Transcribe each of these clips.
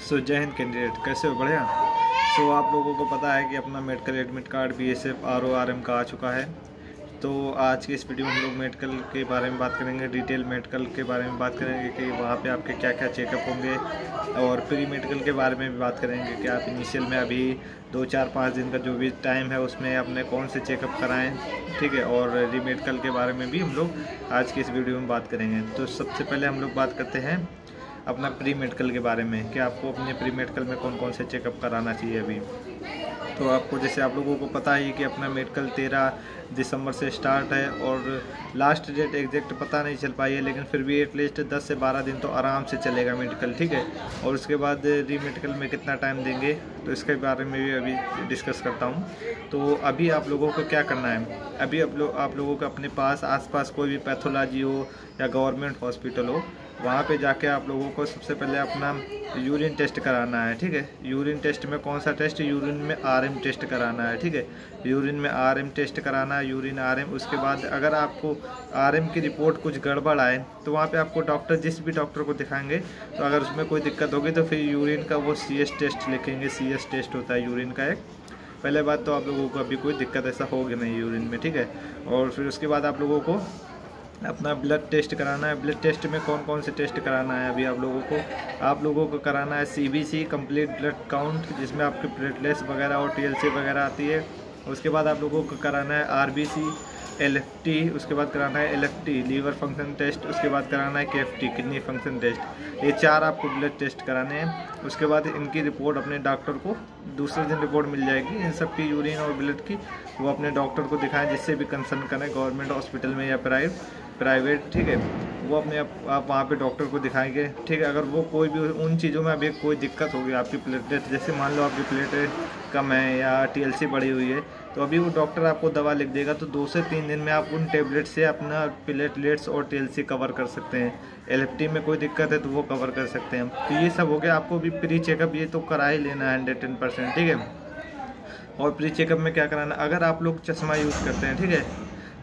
जय हिंद कैंडिडेट, कैसे हो? बढ़िया। आप लोगों को पता है कि अपना medical admit card BSF RORM का आ चुका है। तो आज की इस वीडियो में हम लोग मेडिकल के बारे में बात करेंगे, डिटेल मेडिकल के बारे में बात करेंगे कि वहाँ पे आपके क्या क्या चेकअप होंगे, और प्री मेडिकल के बारे में भी बात करेंगे कि आप इनिशियल में अभी 2, 4, 5 दिन का जो भी टाइम है उसमें अपने कौन से चेकअप कराएं, ठीक है। और री मेडिकल के बारे में भी हम लोग आज की इस वीडियो में बात करेंगे। तो सबसे पहले हम लोग बात करते हैं अपना प्री मेडिकल के बारे में कि आपको अपने प्री मेडिकल में कौन कौन से चेकअप कराना चाहिए अभी। तो आपको, जैसे आप लोगों को पता ही कि अपना मेडिकल 13 दिसंबर से स्टार्ट है और लास्ट डेट एग्जैक्ट पता नहीं चल पाई है, लेकिन फिर भी एटलीस्ट 10 से 12 दिन तो आराम से चलेगा मेडिकल, ठीक है। और उसके बाद री मेडिकल में कितना टाइम देंगे तो इसके बारे में भी अभी डिस्कस करता हूँ। तो अभी आप लोगों को क्या करना है, अभी आप लोगों को अपने पास आसपास कोई भी पैथोलॉजी हो या गवर्नमेंट हॉस्पिटल हो, वहाँ पे जाके आप लोगों को सबसे पहले अपना यूरिन टेस्ट कराना है, ठीक है। यूरिन टेस्ट में कौन सा टेस्ट? यूरिन में RM टेस्ट कराना है, ठीक है। यूरिन में RM टेस्ट कराना है, यूरिन RM। उसके बाद अगर आपको RM की रिपोर्ट कुछ गड़बड़ आए तो वहाँ पे आपको डॉक्टर, जिस भी डॉक्टर को दिखाएंगे, तो अगर उसमें कोई दिक्कत होगी तो फिर यूरिन का वो CS टेस्ट लिखेंगे। CS टेस्ट होता है यूरिन का एक। पहले बात तो आप लोगों को अभी कोई दिक्कत ऐसा होगी नहीं यूरिन में, ठीक है। और फिर उसके बाद आप लोगों को अपना ब्लड टेस्ट कराना है। ब्लड टेस्ट में कौन कौन से टेस्ट कराना है अभी आप लोगों को कराना है CBC कंप्लीट ब्लड काउंट, जिसमें आपके प्लेटलेट्स वगैरह और TLC वगैरह आती है। उसके बाद आप लोगों को कराना है RBC, LFT, उसके बाद कराना है LFT लीवर फंक्शन टेस्ट, उसके बाद कराना है KFT किडनी फंक्शन टेस्ट। ये 4 आपको ब्लड टेस्ट कराने हैं। उसके बाद इनकी रिपोर्ट अपने डॉक्टर को दूसरे दिन रिपोर्ट मिल जाएगी इन सब की, यूरिन और ब्लड की। वो अपने डॉक्टर को दिखाएं, जिससे भी कंसर्न करें, गवर्नमेंट हॉस्पिटल में या प्राइवेट, ठीक है। वो अपने आप वहाँ पे डॉक्टर को दिखाएंगे, ठीक है। अगर वो कोई भी उन चीज़ों में अभी कोई दिक्कत होगी, आपकी प्लेटलेट, जैसे मान लो आपकी प्लेटलेट कम है या TLC बढ़ी हुई है, तो अभी वो डॉक्टर आपको दवा लिख देगा। तो 2 से 3 दिन में आप उन टेबलेट से अपना प्लेटलेट्स और TLC कवर कर सकते हैं। LFT में कोई दिक्कत है तो वो कवर कर सकते हैं। तो ये सब हो गया। आपको भी प्री चेकअप ये तो करा ही लेना है 110%, ठीक है। और प्री चेकअप में क्या कराना, अगर आप लोग चश्मा यूज़ करते हैं, ठीक है,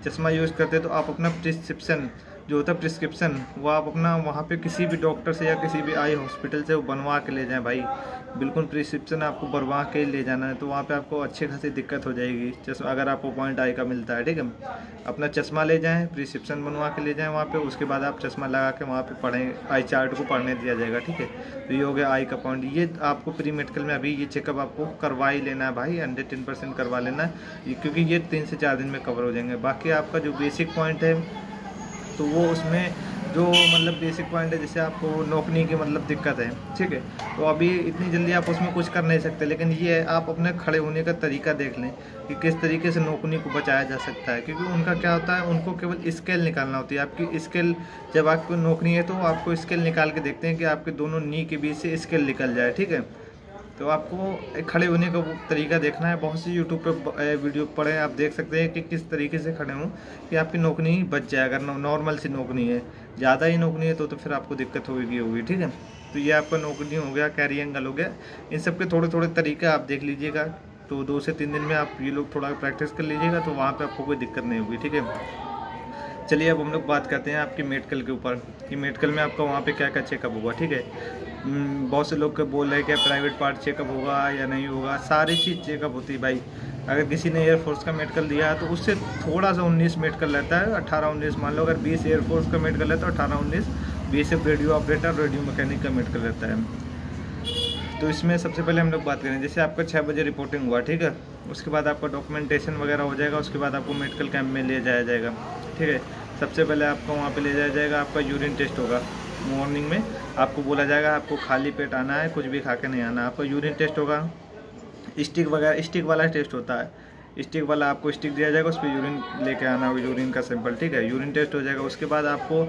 चश्मा यूज़ करते हैं तो आप अपना प्रिस्क्रिप्शन जो होता है प्रिस्क्रिप्शन, वो आप अपना वहाँ पे किसी भी डॉक्टर से या किसी भी आई हॉस्पिटल से वो बनवा के ले जाएं भाई। बिल्कुल प्रिस्क्रिप्शन आपको बनवा के ले जाना है, तो वहाँ पे आपको अच्छी खासी दिक्कत हो जाएगी चश्मा, अगर आपको पॉइंट आई का मिलता है, ठीक है। अपना चश्मा ले जाएं, प्रिस्क्रिप्शन बनवा के ले जाएं वहाँ पे। उसके बाद आप चश्मा लगा के वहाँ पे पढ़ें, आई चार्ट को पढ़ने दिया जाएगा, ठीक है। तो ये हो गया आई का पॉइंट। ये आपको प्री मेडिकल में अभी ये चेकअप आपको करवा ही लेना है भाई, 110% करवा लेना है, क्योंकि ये 3 से 4 दिन में कवर हो जाएंगे। बाकी आपका जो बेसिक पॉइंट है, तो वो उसमें जो मतलब बेसिक पॉइंट है, जैसे आपको नौकरी की मतलब दिक्कत है, ठीक है, तो अभी इतनी जल्दी आप उसमें कुछ कर नहीं सकते। लेकिन ये है, आप अपने खड़े होने का तरीका देख लें कि किस तरीके से नौकरी को बचाया जा सकता है। क्योंकि उनका क्या होता है, उनको केवल स्केल निकालना होती है। आपकी स्केल, जब आपको नौकरी है तो आपको स्केल निकाल के देखते हैं कि आपके दोनों नी के बीच से स्केल निकल जाए, ठीक है। तो आपको खड़े होने का तरीका देखना है। बहुत सी यूट्यूब पे वीडियो पढ़े, आप देख सकते हैं कि किस तरीके से खड़े हों कि आपकी नौकरी बच जाए। अगर नॉर्मल सी नौकरी है, ज़्यादा ही नौकरी है तो फिर आपको दिक्कत होगी, ठीक है। तो ये आपका नौकरी हो गया, कैरी एंगल हो गया। इन सब के थोड़े थोड़े तरीके आप देख लीजिएगा। तो 2 से 3 दिन में आप ये लोग थोड़ा प्रैक्टिस कर लीजिएगा, तो वहाँ पर आपको कोई दिक्कत नहीं होगी, ठीक है। चलिए अब हम लोग बात करते हैं आपकी मेडिकल के ऊपर कि मेडिकल में आपका वहाँ पे क्या क्या चेकअप होगा, ठीक है। बहुत से लोग बोल रहे हैं कि प्राइवेट पार्ट चेकअप होगा या नहीं होगा। सारी चीज़ चेकअप होती है भाई। अगर किसी ने एयरफोर्स का मेडिकल दिया है तो उससे थोड़ा सा 19 मेडिकल रहता है, 18-19 मान लो। अगर 20 एयरफोर्स का मेडिकल है तो 18-19 BSF radio operator, radio mechanic का मेडिकल रहता है। तो इसमें सबसे पहले हम लोग बात करें, जैसे आपका 6 बजे रिपोर्टिंग हुआ, ठीक है। उसके बाद आपका डॉक्यूमेंटेशन वगैरह हो जाएगा। उसके बाद आपको मेडिकल कैंप में ले जाया जाएगा, ठीक है। सबसे पहले आपको वहाँ पे ले जाया जाएगा, आपका यूरिन टेस्ट होगा। मॉर्निंग में आपको बोला जाएगा आपको खाली पेट आना है, कुछ भी खा के नहीं आना। आपका यूरिन टेस्ट होगा, स्टिक वगैरह, स्टिक वाला टेस्ट होता है। स्टिक वाला आपको स्टिक दिया जाएगा, उस पर यूरिन लेके आना होगा, यूरिन का सैंपल, ठीक है। यूरिन टेस्ट हो जाएगा। उसके बाद आपको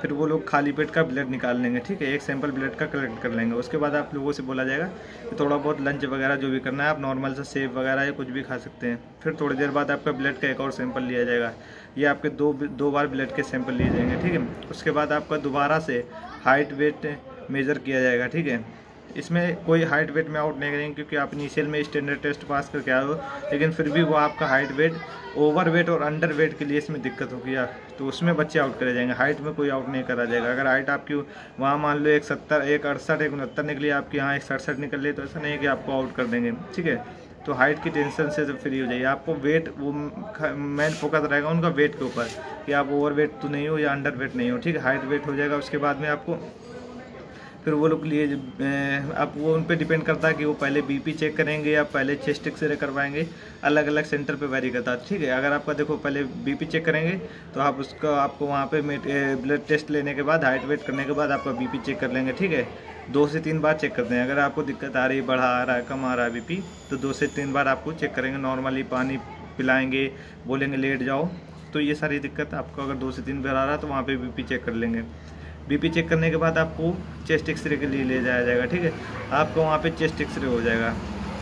फिर वो लोग खाली पेट का ब्लड निकाल लेंगे, ठीक है। एक सैंपल ब्लड का कलेक्ट कर लेंगे। उसके बाद आप लोगों से बोला जाएगा कि थोड़ा बहुत लंच वगैरह जो भी करना है, आप नॉर्मल सा सेब वगैरह या कुछ भी खा सकते हैं। फिर थोड़ी देर बाद आपका ब्लड का एक और सैंपल लिया जाएगा। ये आपके दो बार ब्लड के सैंपल लिए जाएंगे, ठीक है। उसके बाद आपका दोबारा से हाइट वेट मेज़र किया जाएगा, ठीक है। इसमें कोई हाइट वेट में आउट नहीं करेंगे, क्योंकि आप इनिशियल में स्टैंडर्ड टेस्ट पास करके आए हो, लेकिन फिर भी वो आपका हाइट वेट, ओवर वेट और अंडर वेट के लिए इसमें दिक्कत होगी तो उसमें बच्चे आउट करे जाएंगे। हाइट में कोई आउट नहीं करा जाएगा। अगर हाइट आपकी वहाँ मान लो 170, 168, 169 निकली, आपकी यहाँ 167 निकल रही, तो ऐसा नहीं है कि आपको आउट कर देंगे, ठीक है। तो हाइट की टेंशन से फ्री हो जाइए। आपको वेट, वो मेन फोकस रहेगा उनका वेट के ऊपर कि आप ओवर वेट तो नहीं हो या अंडर वेट नहीं हो, ठीक है। हाइट वेट हो जाएगा। उसके बाद में आपको फिर वो लोग लिए आप वो उन पे डिपेंड करता है कि वो पहले बीपी चेक करेंगे या पहले चेस्ट एक्सरे करवाएंगे। अलग अलग सेंटर पे वेरी करता है, ठीक है। अगर आपका देखो पहले बीपी चेक करेंगे तो आप उसका आपको वहाँ पे ब्लड टेस्ट लेने के बाद, हाइट वेट करने के बाद आपका बीपी चेक कर लेंगे, ठीक है। 2 से 3 बार चेक करते हैं। अगर आपको दिक्कत आ रही है, बढ़ा आ रहा है, कम आ रहा है बीपी, तो 2 से 3 बार आपको चेक करेंगे। नॉर्मली पानी पिलाएंगे, बोलेंगे लेट जाओ, तो ये सारी दिक्कत आपको अगर 2 से 3 बार आ रहा है तो वहाँ पे बीपी चेक कर लेंगे। बीपी चेक करने के बाद आपको चेस्ट एक्सरे के लिए ले जाया जाएगा, ठीक है। आपको वहाँ पे चेस्ट एक्सरे हो जाएगा,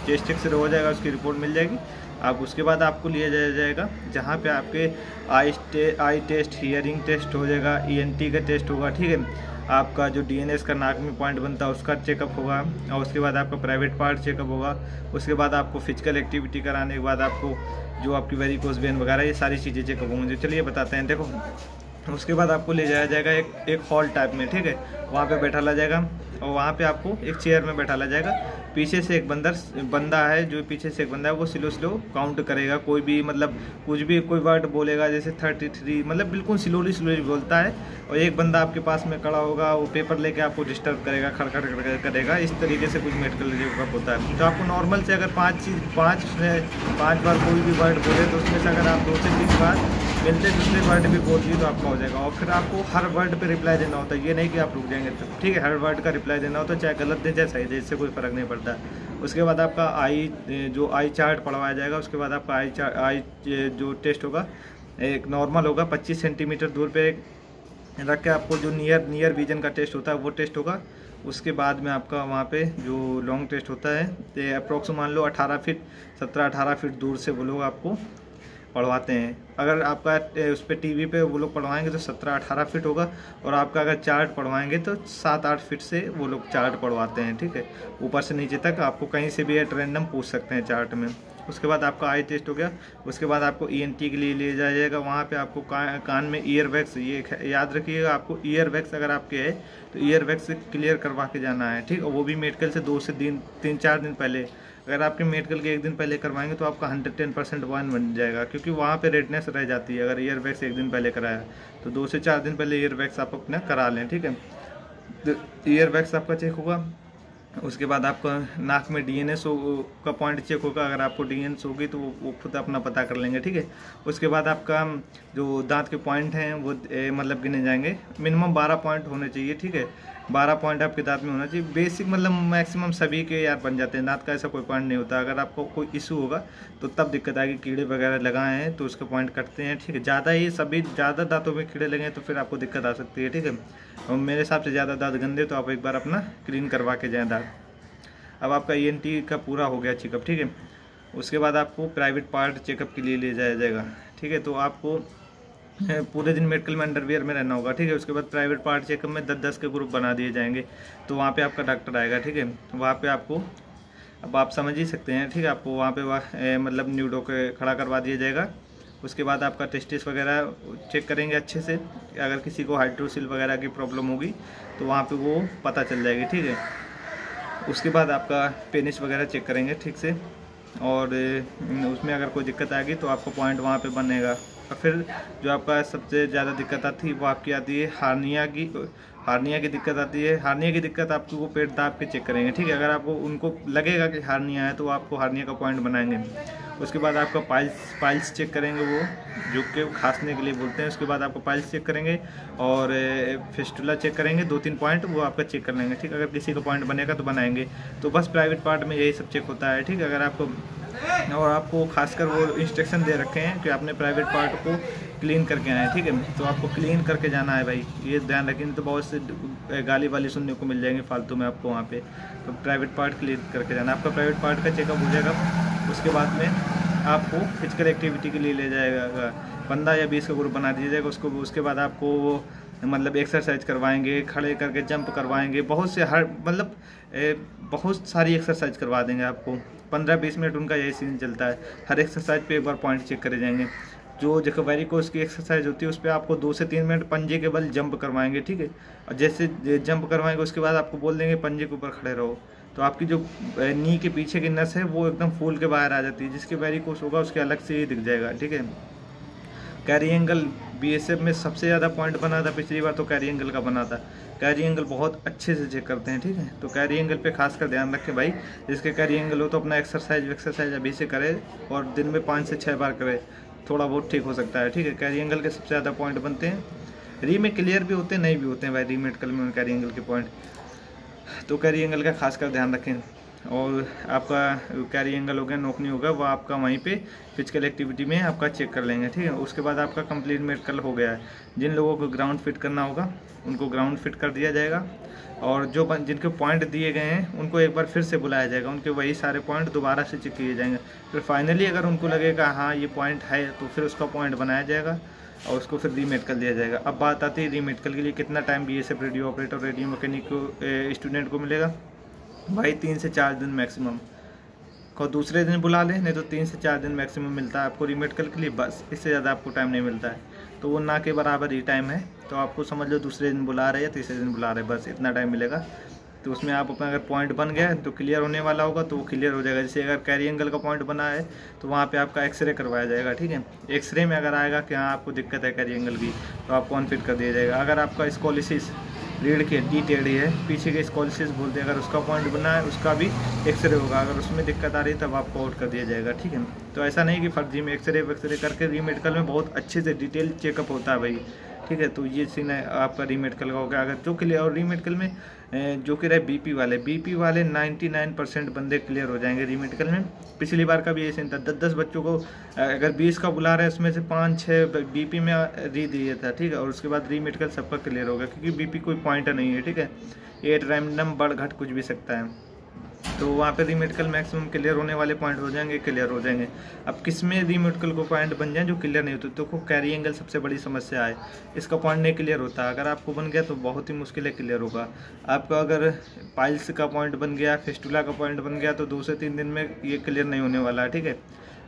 चेस्ट एक्सरे हो जाएगा, उसकी रिपोर्ट मिल जाएगी। आप उसके बाद आपको लिया जाएगा जहाँ पे आपके आई टेस्ट, हियरिंग टेस्ट हो जाएगा, ENT का टेस्ट होगा, ठीक है। आपका जो DNS का नाक में पॉइंट बनता है उसका चेकअप होगा, और उसके बाद आपका प्राइवेट पार्ट चेकअप होगा। उसके बाद आपको फिजिकल एक्टिविटी कराने के बाद आपको जो आपकी वेरिकोस वेन वगैरह, ये सारी चीज़ें चेकअप होंगी। चलिए बताते हैं। देखो, उसके बाद आपको ले जाया जाएगा एक हॉल टाइप में, ठीक है। वहाँ पे बैठा ला जाएगा, और वहाँ पे आपको एक चेयर में बैठा ला जाएगा। पीछे से एक बंदा है, जो पीछे से एक बंदा है, वो स्लो काउंट करेगा। कोई भी मतलब कुछ भी कोई वर्ड बोलेगा, जैसे 33, मतलब बिल्कुल स्लोली बोलता है। और एक बंदा आपके पास में खड़ा होगा, वो पेपर लेके आपको डिस्टर्ब करेगा, खड़खड़ करेगा। इस तरीके से कुछ मेडिकल चेकअप होता है। तो आपको नॉर्मल से अगर 5 बार कोई भी वर्ड बोले, तो उसमें से अगर आप 2 से 3 बार मिलते जुलते वर्ड भी बोल दिए तो आपका हो जाएगा। और फिर आपको हर वर्ड पे रिप्लाई देना होता है, ये नहीं कि आप रुक जाएंगे, तो ठीक है। हर वर्ड का रिप्लाई देना होता है, चाहे गलत दें चाहे सही दें, इससे कोई फ़र्क नहीं पड़ता। उसके बाद आपका आई चार्ट पढ़वाया जाएगा। उसके बाद आपका आई जो टेस्ट होगा, एक नॉर्मल होगा, 25 सेंटीमीटर दूर पे रख के आपको जो नियर विजन का टेस्ट होता है वो टेस्ट होगा। उसके बाद में आपका वहाँ पे जो लॉन्ग टेस्ट होता है, तो अप्रोक्स मान लो 17-18 फीट दूर से वो लोग आपको पढ़वाते हैं। अगर आपका उस पर टीवी पे वो लोग पढ़वाएंगे तो 17-18 फीट होगा, और आपका अगर चार्ट पढ़वाएंगे तो 7-8 फीट से वो लोग चार्ट पढ़वाते हैं, ठीक है। ऊपर से नीचे तक आपको कहीं से भी एट रैंडम पूछ सकते हैं चार्ट में। उसके बाद आपका आई टेस्ट हो गया। उसके बाद आपको ENT के लिए ले जाया जाएगा। वहाँ पे आपको कान में ईयर वैक्स, ये याद रखिएगा, आपको ईयर वैक्स अगर आपके है तो ईयर वैक्स क्लियर करवा के जाना है, ठीक है। वो भी मेडिकल से 2 से 3-4 दिन पहले। अगर आपके मेडिकल के 1 दिन पहले करवाएंगे तो आपका 110% वन बन जाएगा, क्योंकि वहाँ पे रेडनेस रह जाती है। अगर ईयर वैक्स 1 दिन पहले कराया तो 2 से 4 दिन पहले ईयर वैक्स आप अपना करा लें, ठीक है। तो ईयर वैक्स आपका चेक होगा। उसके बाद आपका नाक में DNS का पॉइंट चेक होगा। अगर आपको DNS होगी तो वो खुद अपना पता कर लेंगे, ठीक है। उसके बाद आपका जो दांत के पॉइंट हैं वो मतलब गिने जाएंगे। मिनिमम 12 पॉइंट होने चाहिए, ठीक है। 12 पॉइंट आपके दांत में होना चाहिए। बेसिक मतलब मैक्सिमम सभी के यार बन जाते हैं। दांत का ऐसा कोई पॉइंट नहीं होता। अगर आपको कोई इशू होगा तो तब दिक्कत आएगी। कीड़े वगैरह लगाए हैं तो उसका पॉइंट कटते हैं, ठीक है। ज़्यादा दांतों में कीड़े लगे तो फिर आपको दिक्कत आ सकती है, ठीक है। और मेरे हिसाब से ज़्यादा दांत गंदे तो आप एक बार अपना क्लीन करवा के जाएँ दांत। अब आपका ENT का पूरा हो गया चेकअप, ठीक है। उसके बाद आपको प्राइवेट पार्ट चेकअप के लिए ले जाया जाएगा, ठीक है। तो आपको पूरे दिन मेडिकल में अंडरवियर में रहना होगा, ठीक है। उसके बाद प्राइवेट पार्ट चेकअप में 10-10 के ग्रुप बना दिए जाएंगे। तो वहाँ पे आपका डॉक्टर आएगा, ठीक है। वहाँ पे आपको, अब आप समझ ही सकते हैं, ठीक है। आपको वहाँ पे मतलब न्यूडो के खड़ा करवा दिया जाएगा। उसके बाद आपका टेस्टिस वगैरह चेक करेंगे अच्छे से। अगर किसी को हाइड्रोसिल वगैरह की प्रॉब्लम होगी तो वहाँ पर वो पता चल जाएगी, ठीक है। उसके बाद आपका पेनिस वगैरह चेक करेंगे ठीक से, और उसमें अगर कोई दिक्कत आएगी तो आपका पॉइंट वहाँ पे बनेगा। और फिर जो आपका सबसे ज़्यादा दिक्कत आती है वो आपकी आती है हार्निया की दिक्कत आती है। हार्निया की दिक्कत आपको वो पेट दाब के चेक करेंगे, ठीक है। अगर आपको उनको लगेगा कि हार्निया है तो आपको हार्निया का पॉइंट बनाएंगे। उसके बाद आपका पाइल्स चेक करेंगे, वो जो कि खांसने के लिए बोलते हैं। उसके बाद आपको पाइल्स चेक करेंगे और फिस्टुला चेक करेंगे। 2-3 पॉइंट वो आपका चेक कर लेंगे, ठीक। अगर किसी का पॉइंट बनेगा तो बनाएंगे। तो बस प्राइवेट पार्ट में यही सब चेक होता है, ठीक है। अगर आपको, और आपको खासकर वो इंस्ट्रक्शन दे रखे हैं कि आपने प्राइवेट पार्ट को क्लीन करके आए, ठीक है। तो आपको क्लीन करके जाना है भाई, ये ध्यान रखें, तो बहुत से गाली वाली सुनने को मिल जाएंगे फालतू में आपको वहाँ पे। तो प्राइवेट पार्ट क्लीन करके जाना। आपका प्राइवेट पार्ट का चेकअप हो जाएगा। उसके बाद में आपको फिजिकल एक्टिविटी के लिए ले जाएगा 15 या 20 का ग्रुप बना दिया जाएगा उसको। उसके बाद आपको मतलब एक्सरसाइज करवाएंगे, खड़े करके जंप करवाएंगे, बहुत से हर मतलब बहुत सारी एक्सरसाइज करवा देंगे आपको। 15-20 मिनट उनका यही सीन चलता है। हर एक्सरसाइज पे एक बार पॉइंट चेक करे जाएंगे। जो वेरिकोस की एक्सरसाइज होती है उस पर आपको 2 से 3 मिनट पंजे के बल जंप करवाएंगे, ठीक है। और जैसे जंप करवाएंगे उसके बाद आपको बोल देंगे पंजे के ऊपर खड़े रहो, तो आपकी जो नी के पीछे की नस है वो एकदम फूल के बाहर आ जाती है। जिसके वेरिकोस होगा उसके अलग से ही दिख जाएगा, ठीक है। कैरी एंगल बीएसएफ में सबसे ज़्यादा पॉइंट बना था पिछली बार, तो कैरी एंगल का बना था। कैरी एंगल बहुत अच्छे से चेक करते हैं, ठीक है। तो कैरी एंगल पे खासकर ध्यान रखें भाई। जिसके कैरी एंगल हो तो अपना एक्सरसाइज अभी से करे और दिन में 5 से 6 बार करे, थोड़ा बहुत ठीक हो सकता है, ठीक है। कैरी एंगल के सबसे ज़्यादा पॉइंट बनते हैं। री में क्लियर भी होते हैं, नहीं भी होते हैं भाई री मेडिकल में कैरी एंगल के पॉइंट। तो कैरी एंगल का खासकर ध्यान रखें। और आपका कैरी एंगल हो गया, नोकनी होगा, वो आपका वहीं पे फिजिकल एक्टिविटी में आपका चेक कर लेंगे, ठीक है। उसके बाद आपका कंप्लीट मेडिकल हो गया है। जिन लोगों को ग्राउंड फिट करना होगा उनको ग्राउंड फिट कर दिया जाएगा, और जो जिनके पॉइंट दिए गए हैं उनको एक बार फिर से बुलाया जाएगा, उनके वही सारे पॉइंट दोबारा से चेक किए जाएंगे। फिर फाइनली अगर उनको लगेगा हाँ ये पॉइंट है तो फिर उसका पॉइंट बनाया जाएगा और उसको फिर रीमेडिकल दिया जाएगा। अब बात आती है रीमेडिकल के लिए कितना time BSF radio operator radio mechanic को स्टूडेंट को मिलेगा। भाई 3 से 4 दिन मैक्सिमम, को दूसरे दिन बुला लें, नहीं तो 3 से 4 दिन मैक्सिमम मिलता है आपको रीमेडिकल के लिए, बस इससे ज़्यादा आपको टाइम नहीं मिलता है। तो वो ना के बराबर ही टाइम है, तो आपको समझ लो दूसरे दिन बुला रहे या तीसरे दिन बुला रहे, बस इतना टाइम मिलेगा। तो उसमें आप अपना अगर पॉइंट बन गया तो क्लियर होने वाला होगा, तो वो क्लियर हो जाएगा। जैसे अगर कैरी एंगल का पॉइंट बना है तो वहाँ पे आपका एक्सरे करवाया जाएगा, ठीक है। एक्सरे में अगर आएगा कि हाँ आपको दिक्कत है कैरी एंगल की, तो आपको अनफिट कर दिया जाएगा। अगर आपका स्कॉलिसिस रीढ़ की हड्डी टेढ़ी है, पीछे के स्कॉलिसिस बोलते हैं, अगर उसका पॉइंट बना है उसका भी एक्सरे होगा। अगर उसमें दिक्कत आ रही है तब आपको आउट कर दिया जाएगा, ठीक है। तो ऐसा नहीं कि फर्जी में एक्सरे करके रीमेडिकल में बहुत अच्छे से डिटेल चेकअप होता है भाई, ठीक है। तो ये सीन है आपका रीमेडिकल का हो गया। अगर जो क्लियर, और रीमेडिकल में जो कि रहे बीपी वाले 99% बंदे क्लियर हो जाएंगे रीमेडिकल में। पिछली बार का भी ये सीन था, 10-10 बच्चों को अगर 20 का बुला रहे हैं उसमें से 5-6 बीपी में री दिया था, ठीक है। और उसके बाद रीमेडिकल सबका क्लियर हो गया, क्योंकि बीपी कोई पॉइंट नहीं है, ठीक है। 8 रैंडम बढ़ घट कुछ भी सकता है। तो वहाँ पे रीमेडिकल मैक्सिमम क्लियर होने वाले पॉइंट हो जाएंगे, क्लियर हो जाएंगे। अब किस में रीमेडिकल को पॉइंट बन जाए जो क्लियर नहीं होते, तो को कैरी एंगल सबसे बड़ी समस्या है, इसका पॉइंट नहीं क्लियर होता। अगर आपको बन गया तो बहुत ही मुश्किल है क्लियर होगा आपका। अगर पाइल्स का पॉइंट बन गया, फिस्टुला का पॉइंट बन गया, तो 2 से 3 दिन में ये क्लियर नहीं होने वाला है, ठीक है।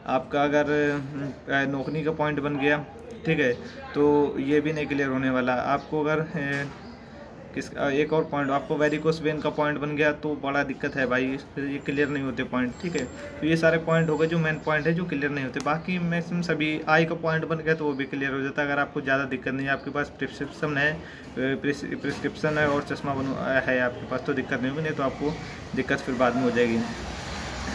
आपका अगर नोकनी का पॉइंट बन गया, ठीक है, तो ये भी नहीं क्लियर होने वाला। आपको अगर एक और पॉइंट आपको वेरिकोस वेन का पॉइंट बन गया तो बड़ा दिक्कत है भाई, फिर ये क्लियर नहीं होते पॉइंट, ठीक है। तो ये सारे पॉइंट हो गए जो मेन पॉइंट है जो क्लियर नहीं होते। बाकी मैक्सिमम सभी आई का पॉइंट बन गया तो वो भी क्लियर हो जाता है। अगर आपको ज़्यादा दिक्कत नहीं है, आपके पास प्रिस्क्रिप्शन है और चश्मा है आपके पास, तो दिक्कत नहीं होगी, नहीं तो आपको दिक्कत फिर बाद में हो जाएगी।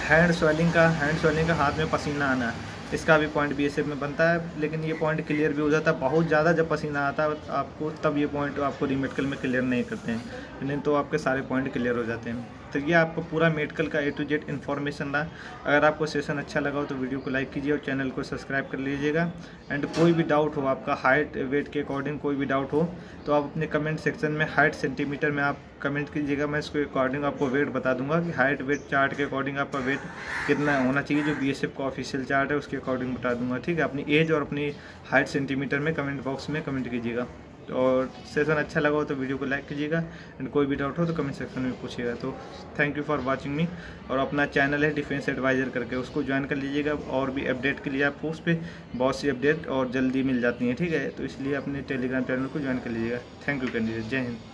हैंड स्वेलिंग का हाथ में पसीना आना, इसका भी पॉइंट बीएसएफ में बनता है, लेकिन ये पॉइंट क्लियर भी हो जाता है। बहुत ज़्यादा जब पसीना आता है आपको, तब ये पॉइंट आपको रीमेडिकल में क्लियर नहीं करते हैं, नहीं तो आपके सारे पॉइंट क्लियर हो जाते हैं। तो ये आपको पूरा मेडिकल का A to Z इन्फॉर्मेशन रहा। अगर आपको सेशन अच्छा लगा हो तो वीडियो को लाइक कीजिए और चैनल को सब्सक्राइब कर लीजिएगा। एंड कोई भी डाउट हो, आपका हाइट वेट के अकॉर्डिंग कोई भी डाउट हो, तो आप अपने कमेंट सेक्शन में हाइट सेंटीमीटर में आप कमेंट कीजिएगा। मैं इसके अकॉर्डिंग आपको वेट बता दूंगा कि हाइट वेट चार्ट के अकॉर्डिंग आपका वेट कितना होना चाहिए, जो बीएसएफ का ऑफिशियल चार्ट है उसके अकॉर्डिंग बता दूंगा, ठीक है। अपनी एज और अपनी हाइट सेंटीमीटर में कमेंट बॉक्स में कमेंट कीजिएगा। और सेशन अच्छा लगा हो तो वीडियो को लाइक कीजिएगा, एंड कोई भी डाउट हो तो कमेंट सेक्शन में पूछिएगा। तो thank you for watching me. और अपना चैनल है डिफेंस एडवाइज़र करके, उसको ज्वाइन कर लीजिएगा। और भी अपडेट के लिए आपको उस पर बहुत सी अपडेट और जल्दी मिल जाती हैं, ठीक है। तो इसलिए अपने टेलीग्राम चैनल को ज्वाइन कर लीजिएगा। थैंक यू कैंडिडेट, जय हिंद।